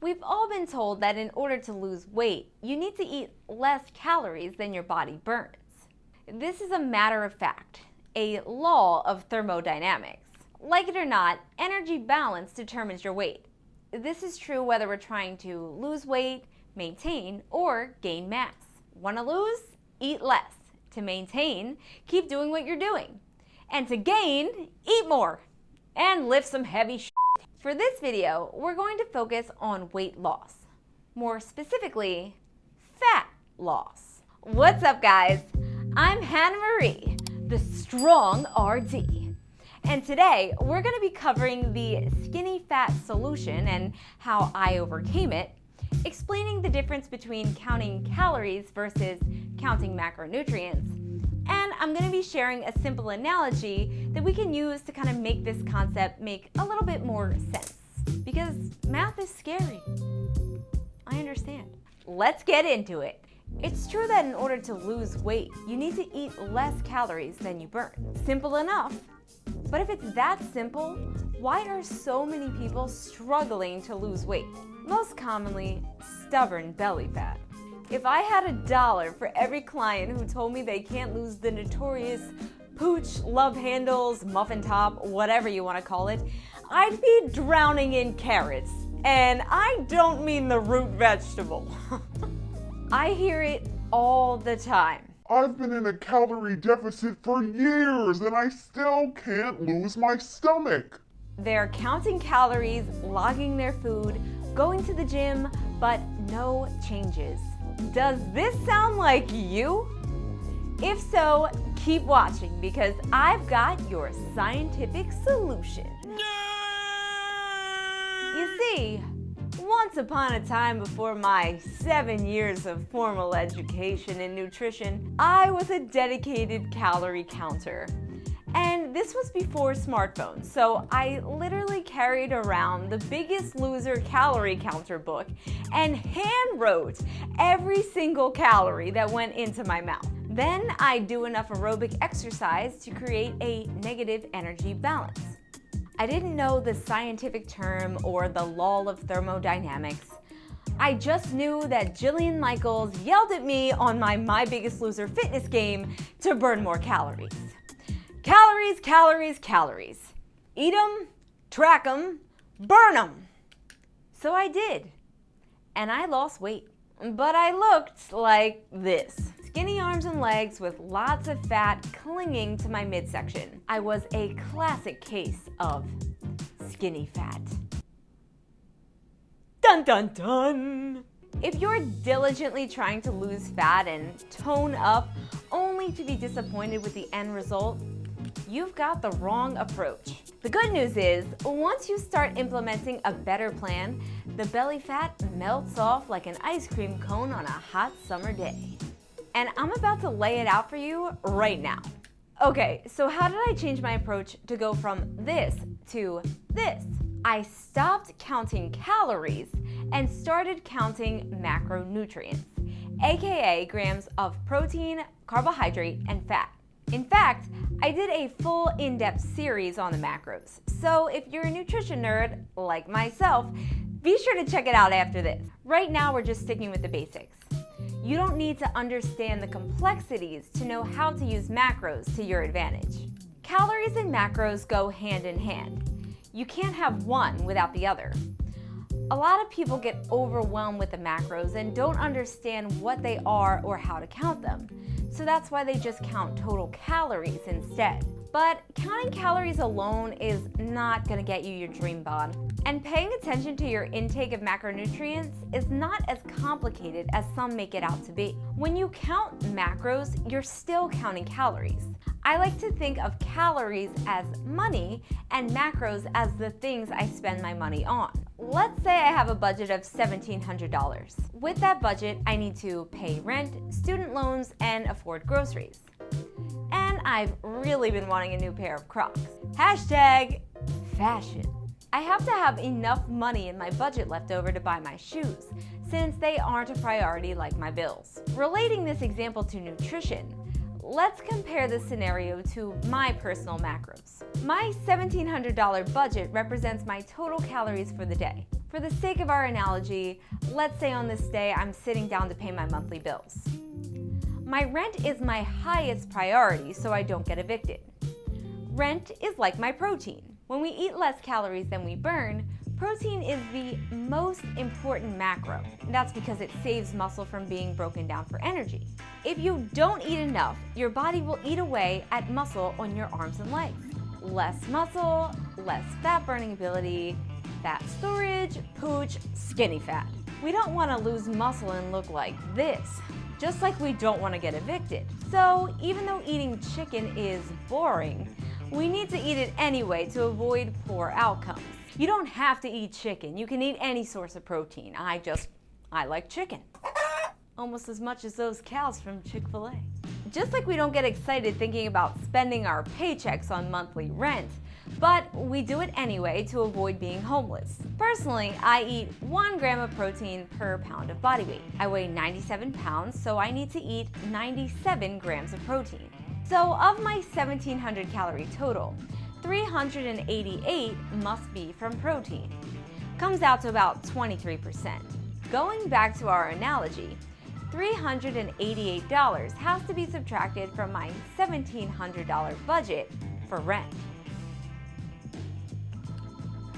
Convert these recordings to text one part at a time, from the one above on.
We've all been told that in order to lose weight, you need to eat less calories than your body burns. This is a matter of fact, a law of thermodynamics. Like it or not, energy balance determines your weight. This is true whether we're trying to lose weight, maintain, or gain mass. Want to lose? Eat less. To maintain, keep doing what you're doing. And to gain, eat more. And lift some heavy shit. For this video, we're going to focus on weight loss. More specifically, fat loss. What's up, guys? I'm Hannah Marie, the Strong RD. And today, we're going to be covering the skinny fat solution and how I overcame it, explaining the difference between counting calories versus counting macronutrients, and I'm going to be sharing a simple analogy that we can use to kind of make this concept make a little bit more sense. Because math is scary. I understand. Let's get into it. It's true that in order to lose weight, you need to eat less calories than you burn. Simple enough. But if it's that simple, why are so many people struggling to lose weight? Most commonly, stubborn belly fat. If I had $1 for every client who told me they can't lose the notorious pooch, love handles, muffin top, whatever you want to call it, I'd be drowning in carrots. And I don't mean the root vegetable. I hear it all the time. I've been in a calorie deficit for years and I still can't lose my stomach. They're counting calories, logging their food, going to the gym, but no changes. Does this sound like you? If so, keep watching because I've got your scientific solution. You see, once upon a time before my 7 years of formal education in nutrition, I was a dedicated calorie counter. And this was before smartphones, so I literally carried around the Biggest Loser calorie counter book and hand wrote every single calorie that went into my mouth. Then I'd do enough aerobic exercise to create a negative energy balance. I didn't know the scientific term or the law of thermodynamics. I just knew that Jillian Michaels yelled at me on my Biggest Loser fitness game to burn more calories. Calories, calories, calories. Eat them, track them, burn them. So I did. And I lost weight. But I looked like this. Skinny arms and legs with lots of fat clinging to my midsection. I was a classic case of skinny fat. Dun dun dun! If you're diligently trying to lose fat and tone up only to be disappointed with the end result, you've got the wrong approach. The good news is, once you start implementing a better plan, the belly fat melts off like an ice cream cone on a hot summer day. And I'm about to lay it out for you right now. Okay, so how did I change my approach to go from this to this? I stopped counting calories and started counting macronutrients, aka grams of protein, carbohydrate, and fat. In fact, I did a full in-depth series on the macros, so if you're a nutrition nerd like myself, be sure to check it out after this. Right now, we're just sticking with the basics. You don't need to understand the complexities to know how to use macros to your advantage. Calories and macros go hand in hand. You can't have one without the other. A lot of people get overwhelmed with the macros and don't understand what they are or how to count them. So that's why they just count total calories instead. But counting calories alone is not going to get you your dream bod. And paying attention to your intake of macronutrients is not as complicated as some make it out to be. When you count macros, you're still counting calories. I like to think of calories as money and macros as the things I spend my money on. Let's say I have a budget of $1,700. With that budget, I need to pay rent, student loans, and afford groceries. And I've really been wanting a new pair of Crocs. Hashtag fashion. I have to have enough money in my budget left over to buy my shoes, since they aren't a priority like my bills. Relating this example to nutrition, let's compare this scenario to my personal macros. My $1,700 budget represents my total calories for the day. For the sake of our analogy, let's say on this day I'm sitting down to pay my monthly bills. My rent is my highest priority so I don't get evicted. Rent is like my protein. When we eat less calories than we burn, protein is the most important macro. That's because it saves muscle from being broken down for energy. If you don't eat enough, your body will eat away at muscle on your arms and legs. Less muscle, less fat burning ability, fat storage, pooch, skinny fat. We don't want to lose muscle and look like this, just like we don't want to get evicted. So even though eating chicken is boring, we need to eat it anyway to avoid poor outcomes. You don't have to eat chicken. You can eat any source of protein. I like chicken. Almost as much as those cows from Chick-fil-A. Just like we don't get excited thinking about spending our paychecks on monthly rent, but we do it anyway to avoid being homeless. Personally, I eat 1 gram of protein per pound of body weight. I weigh 97 pounds, so I need to eat 97 grams of protein. So of my 1,700 calorie total, 388 must be from protein. Comes out to about 23%. Going back to our analogy, $388 has to be subtracted from my $1,700 budget for rent.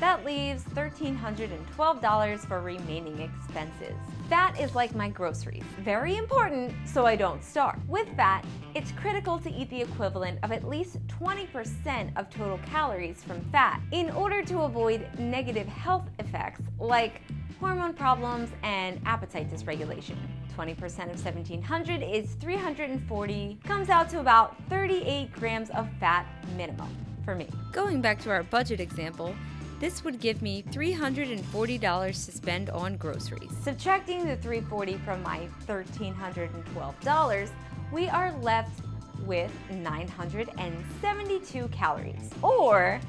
That leaves $1,312 for remaining expenses. Fat is like my groceries. Very important so I don't starve. With fat, it's critical to eat the equivalent of at least 20% of total calories from fat in order to avoid negative health effects like hormone problems and appetite dysregulation. 20% of 1,700 is 340, comes out to about 38 grams of fat minimum for me. Going back to our budget example, this would give me $340 to spend on groceries. Subtracting the $340 from my $1,312, we are left with 972 calories, or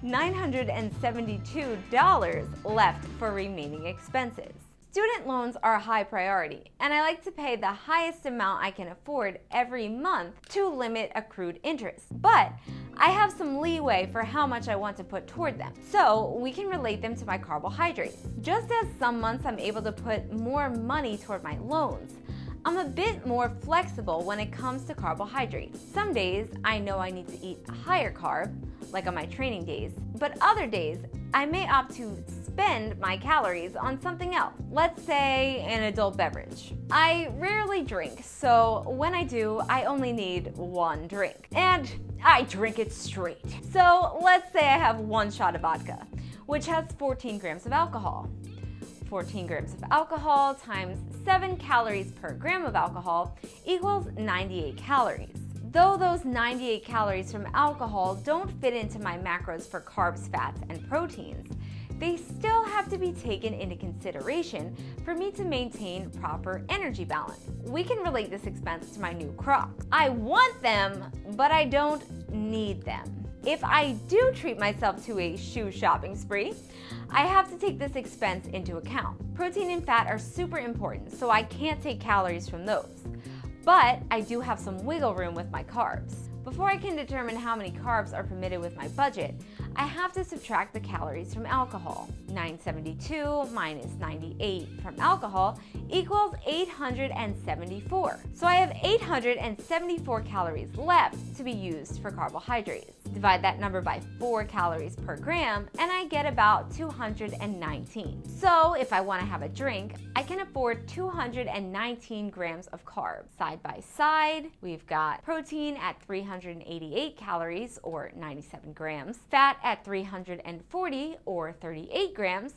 $972 left for remaining expenses. Student loans are a high priority, and I like to pay the highest amount I can afford every month to limit accrued interest. But I have some leeway for how much I want to put toward them, so we can relate them to my carbohydrates. Just as some months I'm able to put more money toward my loans, I'm a bit more flexible when it comes to carbohydrates. Some days I know I need to eat a higher carb, like on my training days, but other days I may opt to spend my calories on something else. Let's say an adult beverage. I rarely drink, so when I do, I only need 1 drink. And I drink it straight. So let's say I have 1 shot of vodka, which has 14 grams of alcohol. 14 grams of alcohol times 7 calories per gram of alcohol equals 98 calories. Though those 98 calories from alcohol don't fit into my macros for carbs, fats, and proteins, they still have to be taken into consideration for me to maintain proper energy balance. We can relate this expense to my new Crocs. I want them, but I don't need them. If I do treat myself to a shoe shopping spree, I have to take this expense into account. Protein and fat are super important, so I can't take calories from those. But I do have some wiggle room with my carbs. Before I can determine how many carbs are permitted with my budget, I have to subtract the calories from alcohol. 972 minus 98 from alcohol equals 874. So I have 874 calories left to be used for carbohydrates. Divide that number by 4 calories per gram, and I get about 219. So if I want to have a drink, I can afford 219 grams of carbs. Side by side, we've got protein at 388 calories, or 97 grams, fat at 340, or 38 grams,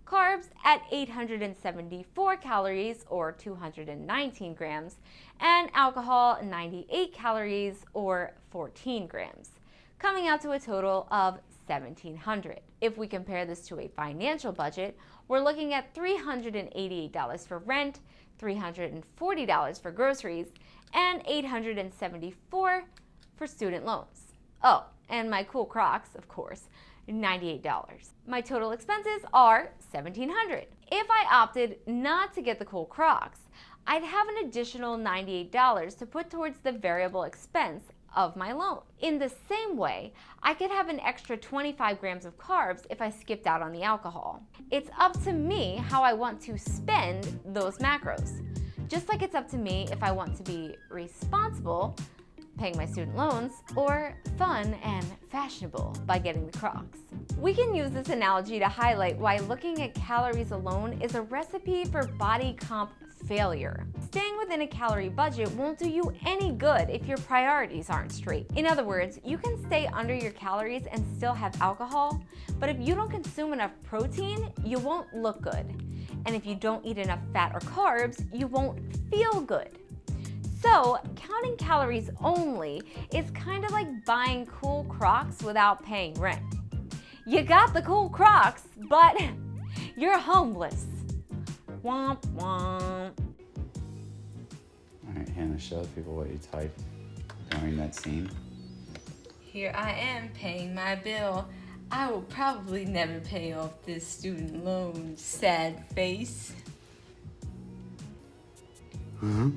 carbs at 874 calories, or 219 grams, and alcohol 98 calories, or 14 grams, coming out to a total of 1,700. If we compare this to a financial budget, we're looking at $388 for rent, $340 for groceries, and $874 for student loans. Oh, and my cool Crocs, of course, $98. My total expenses are $1,700. If I opted not to get the cool Crocs, I'd have an additional $98 to put towards the variable expense of my loan. In the same way, I could have an extra 25 grams of carbs if I skipped out on the alcohol. It's up to me how I want to spend those macros. Just like it's up to me if I want to be responsible, paying my student loans, or fun and fashionable by getting the Crocs. We can use this analogy to highlight why looking at calories alone is a recipe for body comp failure. Staying within a calorie budget won't do you any good if your priorities aren't straight. In other words, you can stay under your calories and still have alcohol, but if you don't consume enough protein, you won't look good. And if you don't eat enough fat or carbs, you won't feel good. So, counting calories only is kind of like buying cool Crocs without paying rent. You got the cool Crocs, but you're homeless. Womp womp. Alright, Hannah, show the people what you typed during that scene. Here I am paying my bill. I will probably never pay off this student loan, sad face. Mm-hmm.